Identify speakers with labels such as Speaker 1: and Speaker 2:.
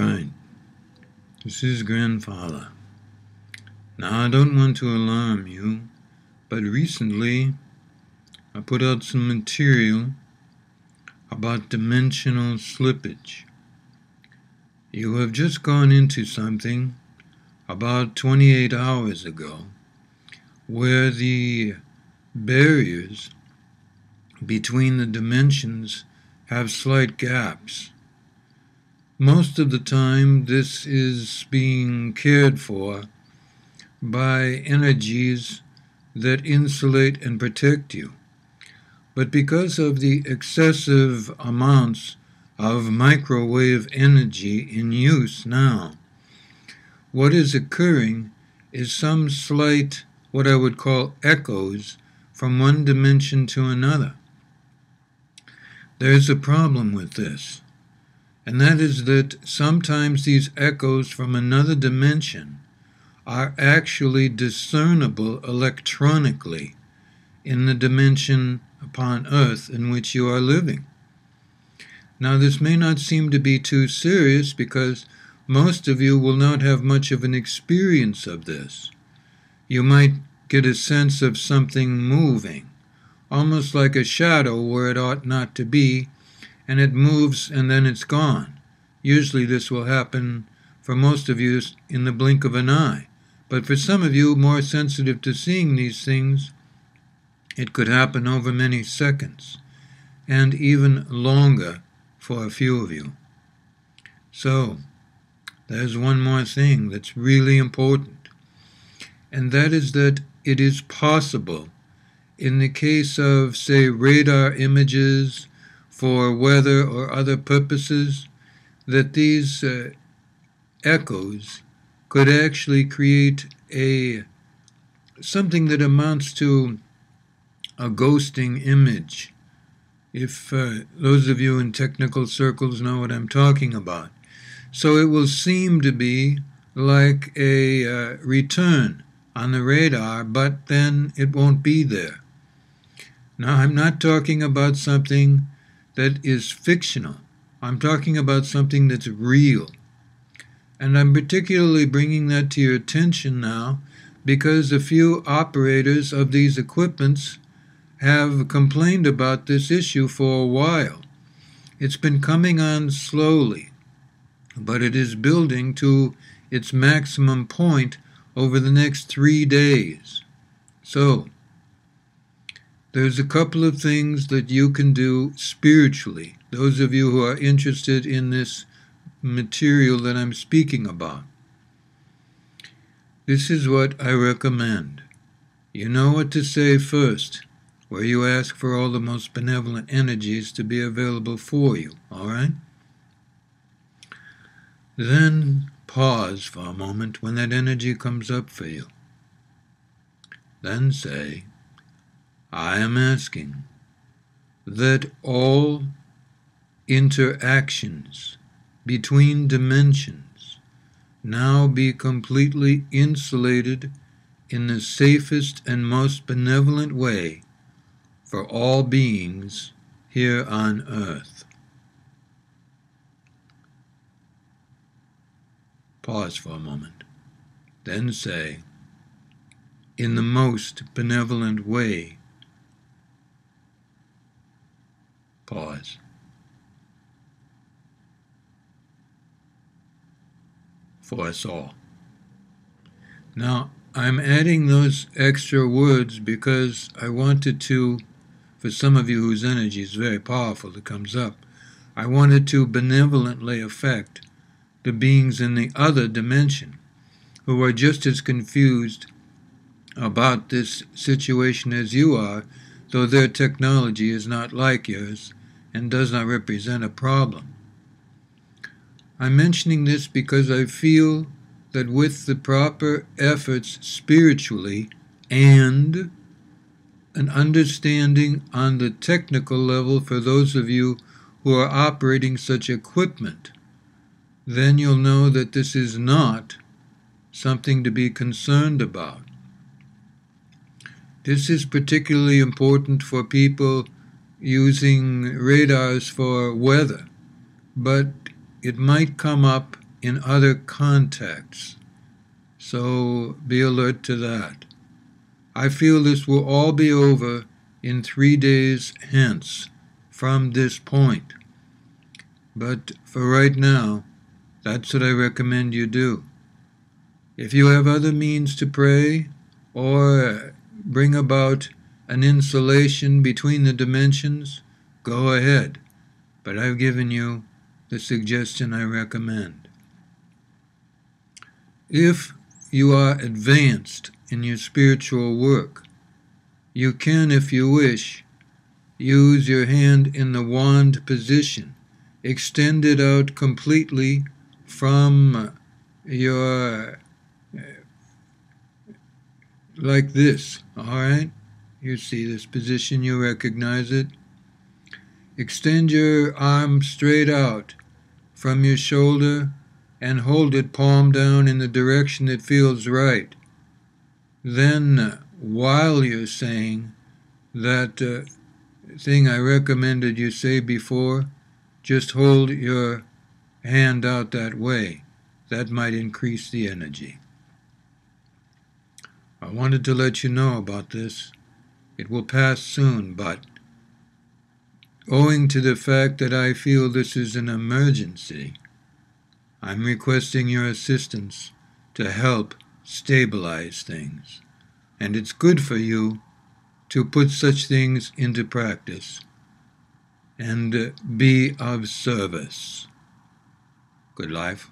Speaker 1: Alright, this is Grandfather. Now I don't want to alarm you, but recently I put out some material about dimensional slippage. You have just gone into something about 28 hours ago where the barriers between the dimensions have slight gaps. Most of the time this is being cared for by energies that insulate and protect you. But because of the excessive amounts of microwave energy in use now, what is occurring is some slight, what I would call echoes, from one dimension to another. There's a problem with this, and that is that sometimes these echoes from another dimension are actually discernible electronically in the dimension upon Earth in which you are living. Now, this may not seem to be too serious because most of you will not have much of an experience of this. You might get a sense of something moving, almost like a shadow where it ought not to be, and it moves and then it's gone. Usually this will happen for most of you in the blink of an eye. But for some of you more sensitive to seeing these things, it could happen over many seconds, and even longer for a few of you. So, there's one more thing that's really important, and that is that it is possible, in the case of, say, radar images for weather or other purposes, that these echoes could actually create something that amounts to a ghosting image, if those of you in technical circles know what I'm talking about. So it will seem to be like a return on the radar, but then it won't be there. Now, I'm not talking about something that is fictional. I'm talking about something that's real. And I'm particularly bringing that to your attention now because a few operators of these equipments have complained about this issue for a while. It's been coming on slowly, but it is building to its maximum point over the next 3 days. So, there's a couple of things that you can do spiritually, those of you who are interested in this material that I'm speaking about. This is what I recommend. You know what to say first, where you ask for all the most benevolent energies to be available for you, all right? Then pause for a moment when that energy comes up for you. Then say, I am asking that all interactions between dimensions now be completely insulated in the safest and most benevolent way for all beings here on Earth. Pause for a moment. Then say, in the most benevolent way. Pause. For us all. Now, I'm adding those extra words because I wanted to, for some of you whose energy is very powerful that comes up, I wanted to benevolently affect the beings in the other dimension who are just as confused about this situation as you are, though their technology is not like yours and does not represent a problem. I'm mentioning this because I feel that with the proper efforts spiritually and an understanding on the technical level for those of you who are operating such equipment, then you'll know that this is not something to be concerned about. This is particularly important for people using radars for weather, but it might come up in other contexts. So be alert to that. I feel this will all be over in 3 days hence from this point. But for right now, that's what I recommend you do. If you have other means to pray or bring about an insulation between the dimensions, go ahead. But I've given you the suggestion I recommend. If you are advanced in your spiritual work, you can, if you wish, use your hand in the wand position, extend it out completely from your, like this, all right? You see this position, you recognize it. Extend your arm straight out from your shoulder and hold it palm down in the direction that feels right. Then, while you're saying that thing I recommended you say before, just hold your hand out that way. That might increase the energy. I wanted to let you know about this. It will pass soon, but owing to the fact that I feel this is an emergency, I'm requesting your assistance to help stabilize things. And it's good for you to put such things into practice and be of service. Good life.